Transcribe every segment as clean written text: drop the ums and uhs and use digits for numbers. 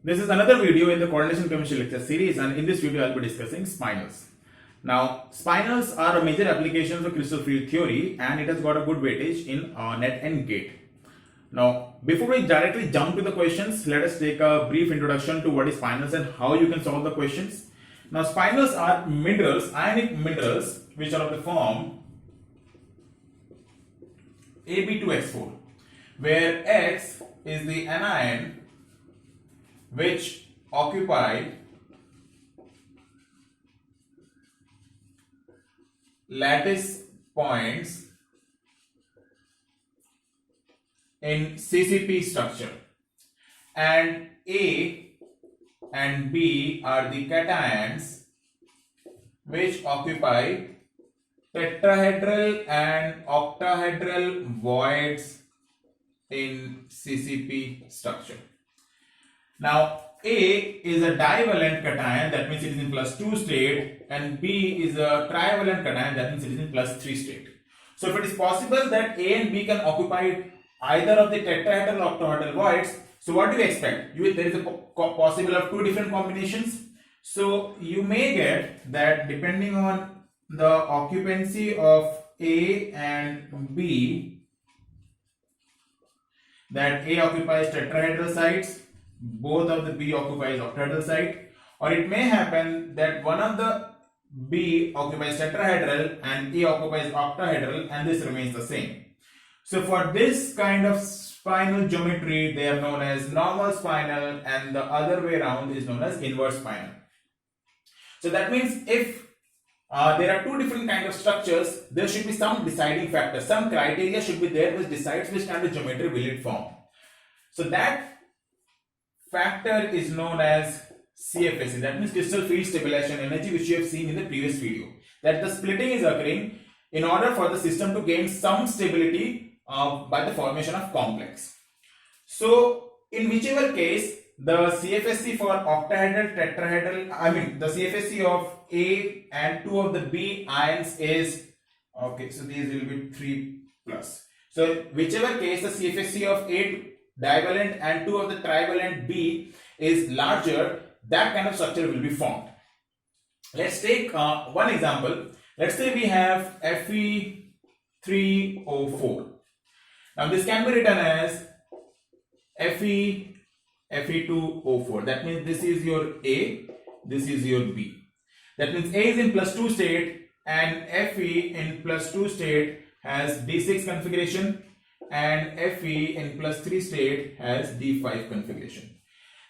This is another video in the coordination chemistry lecture series, and in this video I'll be discussing spinels. Now, spinels are a major application of crystal field theory, and it has got a good weightage in net and gate. Now, before we directly jump to the questions, let us take a brief introduction to what is spinels and how you can solve the questions. Now, spinels are minerals, ionic minerals, which are of the form Ab2X4, where X is the anion which occupy lattice points in CCP structure, and A and B are the cations which occupy tetrahedral and octahedral voids in CCP structure. Now, A is a divalent cation, that means it is in +2 state, and B is a trivalent cation, that means it is in +3 state. So, if it is possible that A and B can occupy either of the tetrahedral or octahedral voids, so what do you expect? There is a possible of two different combinations. So, you may get that depending on the occupancy of A and B, that A occupies tetrahedral sites, both of the B occupies octahedral site, or it may happen that one of the B occupies tetrahedral and A occupies octahedral, and this remains the same. So for this kind of spinel geometry, they are known as normal spinel, and the other way around is known as inverse spinel. So that means if there are two different kinds of structures, there should be some deciding factor, some criteria should be there which decides which kind of geometry will it form. So that factor is known as CFSE, that means crystal field stabilization energy, which you have seen in the previous video, that the splitting is occurring in order for the system to gain some stability by the formation of complex. So in whichever case, the CFSE for octahedral, tetrahedral, the CFSE of A and two of the B ions is, okay, so these will be 3 plus. So whichever case the CFSE of A divalent and two of the trivalent B is larger, that kind of structure will be formed. Let's take one example. Let's say we have Fe3O4. Now this can be written as Fe2O4. That means this is your A, this is your B. That means A is in +2 state and Fe in +2 state has D6 configuration, and Fe in +3 state has D5 configuration.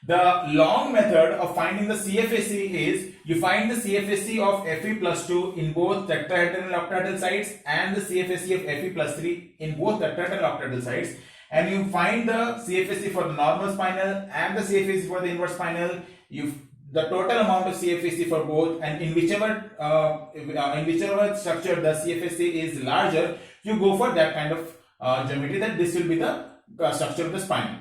The long method of finding the CFSE is you find the CFSE of Fe +2 in both tetrahedral and octahedral sites, and the CFSE of Fe +3 in both tetrahedral and octahedral sites, and you find the CFSE for the normal spinel and the CFSE for the inverse spinel, the total amount of CFSE for both, and in whichever structure the CFSE is larger, you go for that kind of geometry, that this will be the structure of the spinel.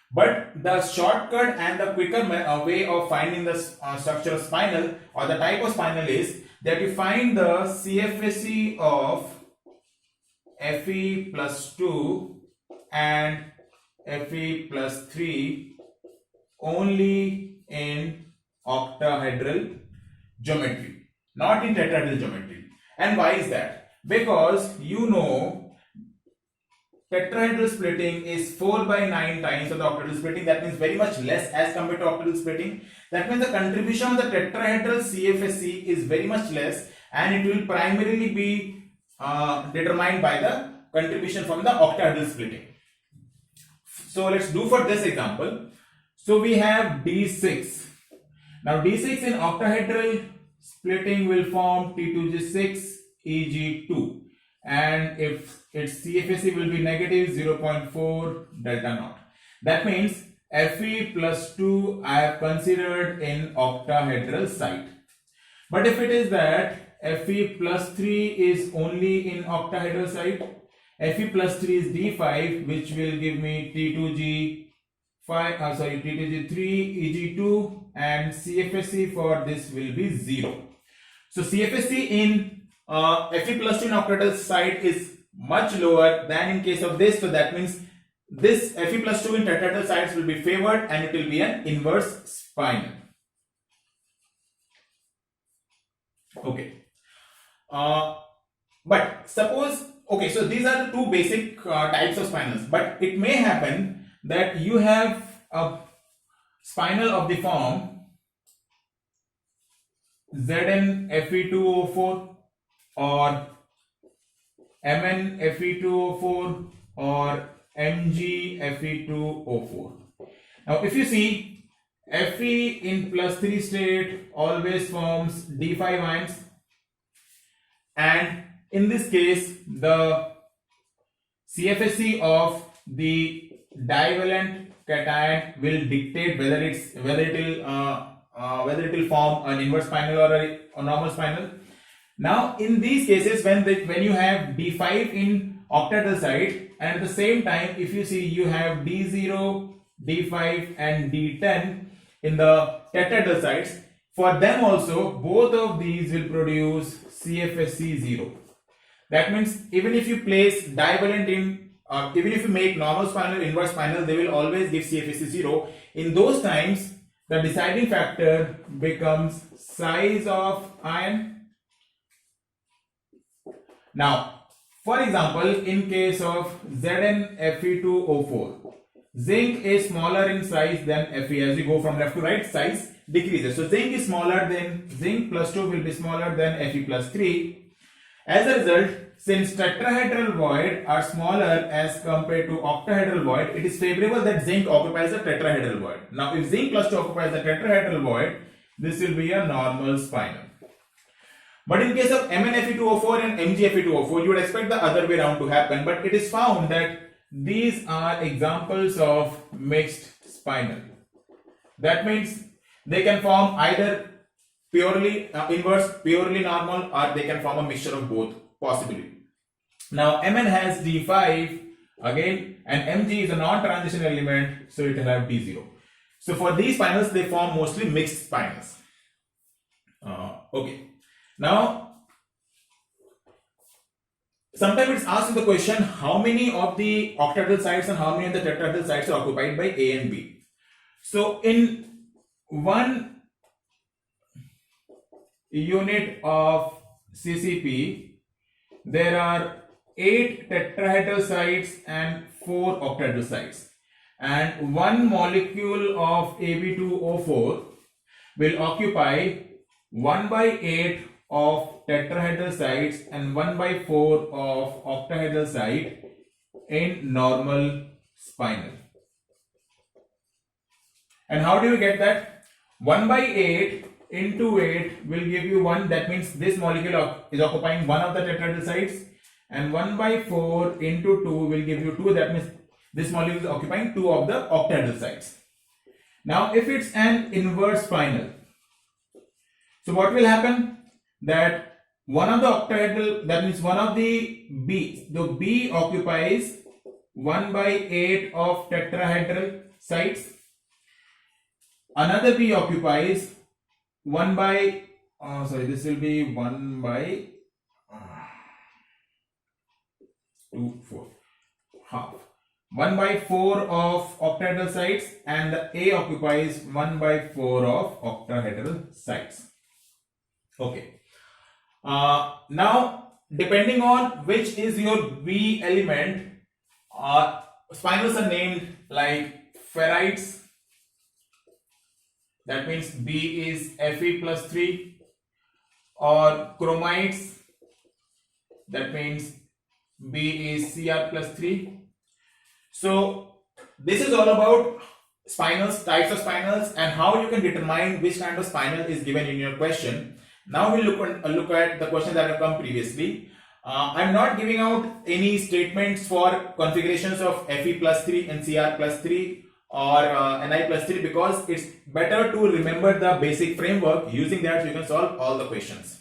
But the shortcut and the quicker way of finding the structure of spinel or the type of spinel is that you find the CFSE of Fe +2 and Fe +3 only in octahedral geometry, not in tetrahedral geometry. And why is that? Because you know tetrahedral splitting is 4/9 times of the octahedral splitting. That means very much less as compared to octahedral splitting. That means the contribution of the tetrahedral CFSE is very much less, and it will primarily be determined by the contribution from the octahedral splitting. So let's do for this example. So we have D6. Now D6 in octahedral splitting will form T2G6 Eg2, and if its CFSE will be negative 0.4 delta naught. That means Fe +2 I have considered in octahedral site. But if it is that Fe +3 is only in octahedral site, Fe +3 is D5, which will give me T2G3 Eg2, and CFSE for this will be 0. So CFSE in Fe +2 in octahedral site is much lower than in case of this. So that means this Fe plus 2 in tetrahedral sites will be favored and it will be an inverse spinel. Okay. But suppose, okay, so these are the two basic types of spinals, but it may happen that you have a spinal of the form Zn Fe2O4 or Mn Fe2O4 or Mg Fe2O4. Now if you see, Fe in +3 state always forms D5 ions, and in this case the CFSE of the divalent cation will dictate whether it will form an inverse spinal or a normal spinal. Now in these cases, when you have D5 in octahedral site, and at the same time if you see you have D0, D5 and D10 in the tetrahedral sites, for them also both of these will produce CFSE 0. That means even if you place divalent in, even if you make normal spinal, inverse spinal, they will always give CFSE 0. In those times, the deciding factor becomes size of ion. Now, for example, in case of Zn Fe2O4, zinc is smaller in size than Fe. As we go from left to right, size decreases. So zinc is smaller than, zinc plus 2 will be smaller than Fe plus 3. As a result, since tetrahedral void are smaller as compared to octahedral void, it is favorable that zinc occupies the tetrahedral void. Now, if zinc plus 2 occupies the tetrahedral void, this will be a normal spinal. But in case of MnFe2O4 and MgFe2O4, you would expect the other way around to happen, but it is found that these are examples of mixed spinal. That means they can form either purely inverse, purely normal, or they can form a mixture of both, possibly. Now Mn has D5 again, and Mg is a non-transition element, so it will have D0. So for these spinals, they form mostly mixed spinals. Okay. Now, sometimes it's asked in the question how many of the octahedral sites and how many of the tetrahedral sites are occupied by A and B. So in one unit of CCP, there are 8 tetrahedral sites and 4 octahedral sites, and one molecule of Ab2O4 will occupy 1/8 of tetrahedral sites and 1/4 of octahedral site in normal spinal. And how do you get that? 1/8 into 8 will give you 1. That means this molecule is occupying one of the tetrahedral sites, and 1/4 into 2 will give you 2. That means this molecule is occupying 2 of the octahedral sites. Now if it's an inverse spinal, so what will happen? That one of the octahedral, that means one of the B occupies 1/8 of tetrahedral sites. Another B occupies 1 by, this will be 1 by 2, 4, half. 1/4 of octahedral sites, and the A occupies 1/4 of octahedral sites. Okay. Now, depending on which is your B element, spinals are named like ferrites. That means B is Fe plus 3, or chromites. That means B is Cr plus 3. So this is all about spinals, types of spinals, and how you can determine which kind of spinal is given in your question. Now we'll look at the questions that have come previously. I'm not giving out any statements for configurations of Fe plus 3 and Cr plus 3 or Ni plus 3, because it's better to remember the basic framework. Using that, you can solve all the questions.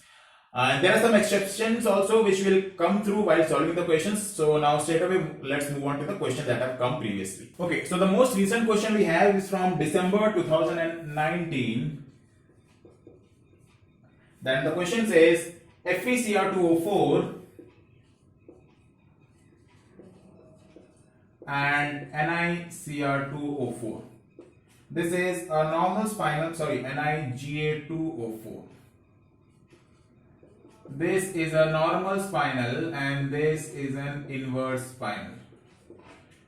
And there are some exceptions also which will come through while solving the questions. So now straight away, let's move on to the questions that have come previously. Okay, so the most recent question we have is from December 2019. Then the question says FeCr2O4 and NiCr2O4. This is a normal spinal, NiGa2O4. This is a normal spinal and this is an inverse spinal.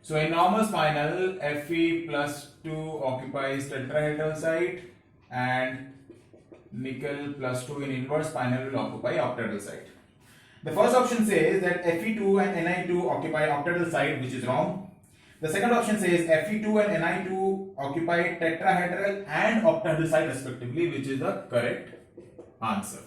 So in normal spinal, Fe plus 2 occupies tetrahedral site and nickel plus 2 in inverse spinal will occupy octahedral site. The first option says that Fe2 and Ni2 occupy octahedral site, which is wrong. The second option says Fe2 and Ni2 occupy tetrahedral and octahedral site respectively, which is the correct answer.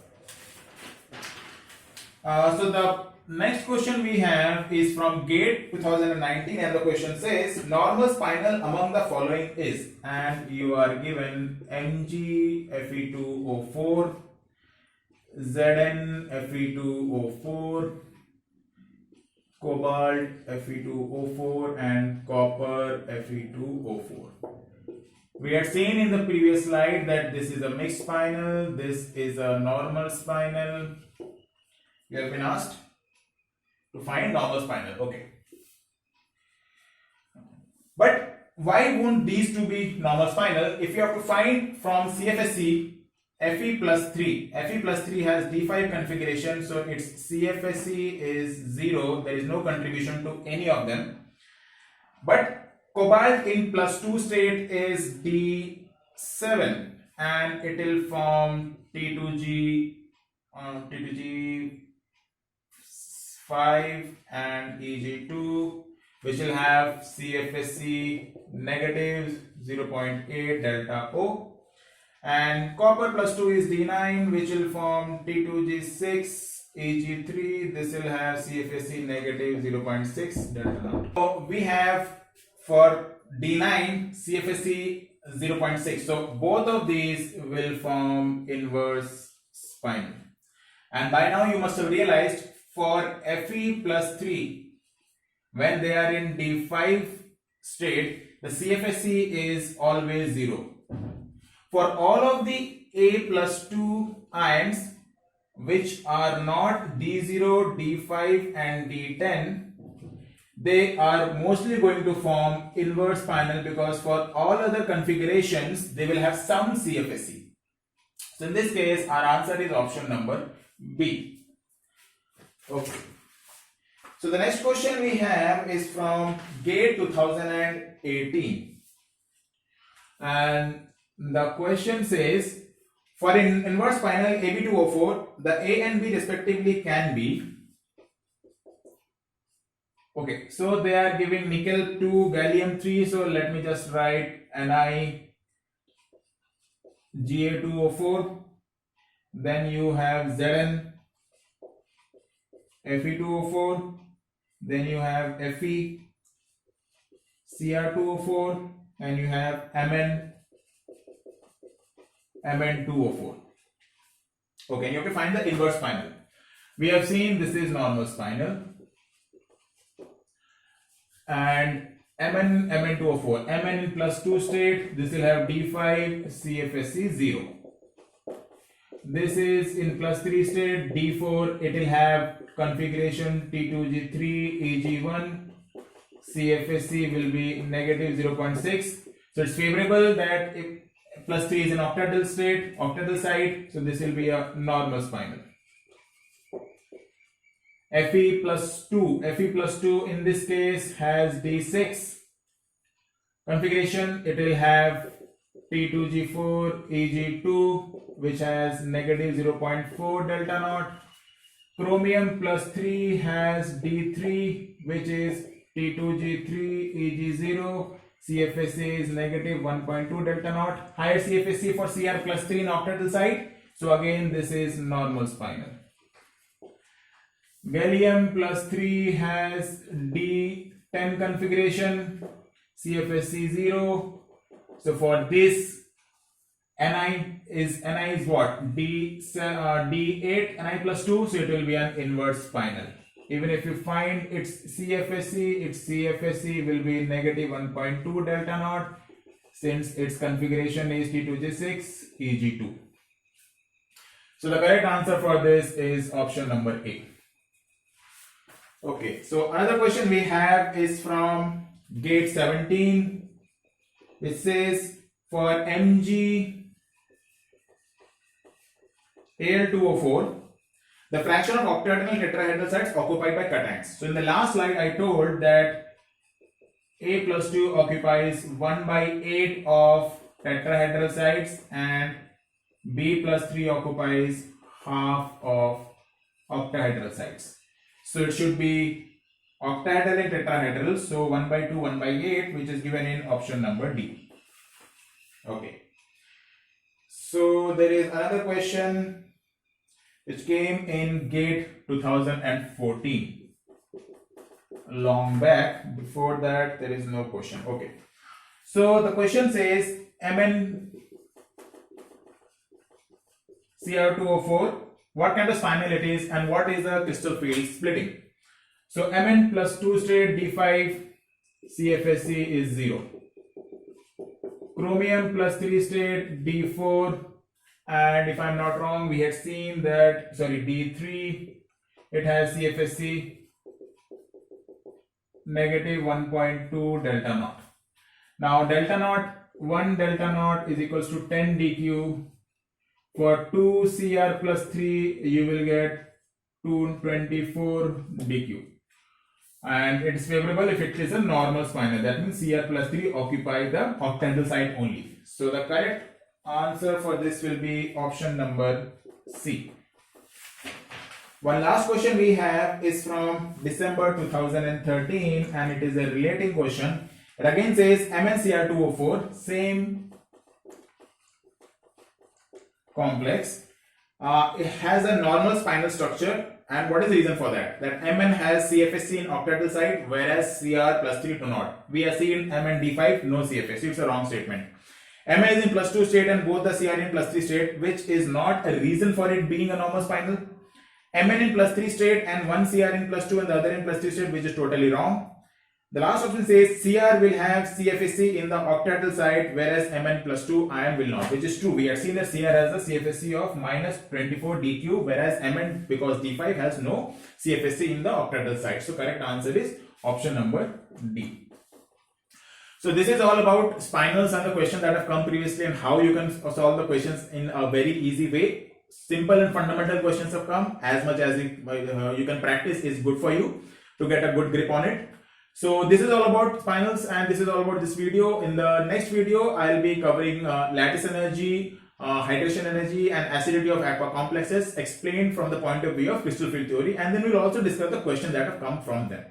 So the next question we have is from GATE 2019 and the question says normal spinal among the following is, and you are given Mg Fe2O4, Zn Fe2O4, cobalt Fe2O4 and copper Fe2O4. We had seen in the previous slide that this is a mixed spinal, this is a normal spinal. You have been asked to find normal spinal. Okay. But why won't these two be normal spinal? If you have to find from CFSE Fe plus 3. Fe plus 3 has D5 configuration, so its CFSE is 0. There is no contribution to any of them. But cobalt in plus 2 state is D7 and it will form T2G 5 and Eg2, which will have CFSE negative 0.8 delta O, and copper plus 2 is D9, which will form T2G6 Eg3. This will have CFSE negative 0.6 delta naught. So we have for D9 CFSE 0.6. So both of these will form inverse spinal. And by now you must have realized for Fe plus 3, when they are in D5 state, the CFSE is always 0. For all of the A plus 2 ions which are not D0, D5 and D10, they are mostly going to form inverse spinal because for all other configurations they will have some CFSE. So in this case our answer is option number B. Okay. So the next question we have is from GATE 2018 and the question says for an inverse spinal Ab2O4 the A and B respectively can be. Okay, so they are giving nickel 2, gallium 3, so let me just write NiGa2O4, then you have Zn Fe2O4, then you have Fe Cr2O4 and you have Mn2O4. Okay, and you have to find the inverse spinal. We have seen this is normal spinal and Mn2O4. Mn in plus 2 state, this will have D5 CFSE 0. This is in plus 3 state, D4, it will have configuration T2G3 Eg1, CFSE will be negative 0.6. So it's favorable that if plus 3 is in octahedral state, octahedral site, so this will be a normal spinal. Fe plus 2 in this case has D6 configuration, it will have T2G4 Eg2 which has negative 0.4 delta naught. Chromium plus 3 has D3 which is T2G3 Eg0, CFSE is negative 1.2 delta naught. Higher CFSE for Cr plus 3 in octahedral site, so again this is normal spinal. Gallium plus 3 has D10 configuration, CFSE 0. So for this Ni is what? D8 Ni plus 2, so it will be an inverse spinal. Even if you find its CFSE will be negative 1.2 delta naught since its configuration is T2G6 Eg2. So the correct answer for this is option number A. Okay, so another question we have is from gate 17, it says for Mg Al2O4, the fraction of octahedral tetrahedral sites occupied by cations. So in the last slide, I told that A plus 2 occupies 1 by 8 of tetrahedral sites and B plus 3 occupies half of octahedral sites. So it should be octahedral and tetrahedral. So 1 by 2, 1 by 8, which is given in option number D. Okay. So there is another question which came in GATE 2014. Long back. Before that, there is no question. Okay. So the question says Mn Cr2O4, what kind of spinel it is and what is the crystal field splitting. So Mn plus 2 state D5 CFSC is 0. Chromium plus 3 state D4, and if I am not wrong, we had seen that, sorry, D3, it has CFSC negative 1.2 delta naught. Now delta naught, 1 delta naught is equals to 10 dq. For 2 Cr plus 3, you will get 224 dq. And it is favorable if it is a normal spinel. That means Cr plus 3 occupy the octahedral site only. So the correct answer for this will be option number C. One last question we have is from December 2013 and it is a relating question. It again says MnCr2O4, same complex. It has a normal spinal structure, and what is the reason for that? That Mn has CFSC in octahedral site whereas Cr plus 3 do not. We are seeing Mn D5 no CFSC. It's a wrong statement. Mn is in plus 2 state and both the Cr in plus 3 state, which is not a reason for it being a normal spinal. Mn in plus 3 state and one Cr in plus 2 and the other in plus 3 state, which is totally wrong. The last option says Cr will have CFSC in the octahedral site whereas Mn plus 2 ion will not, which is true. We have seen that Cr has a CFSC of minus 24 dq whereas Mn, because D5 has no CFSC in the octahedral site. So correct answer is option number D. So this is all about spinals and the questions that have come previously and how you can solve the questions in a very easy way. Simple and fundamental questions have come. As much as you can practice is good for you to get a good grip on it. So this is all about spinals and this is all about this video. In the next video, I'll be covering lattice energy, hydration energy and acidity of aqua complexes explained from the point of view of crystal field theory, and then we'll also discuss the questions that have come from them.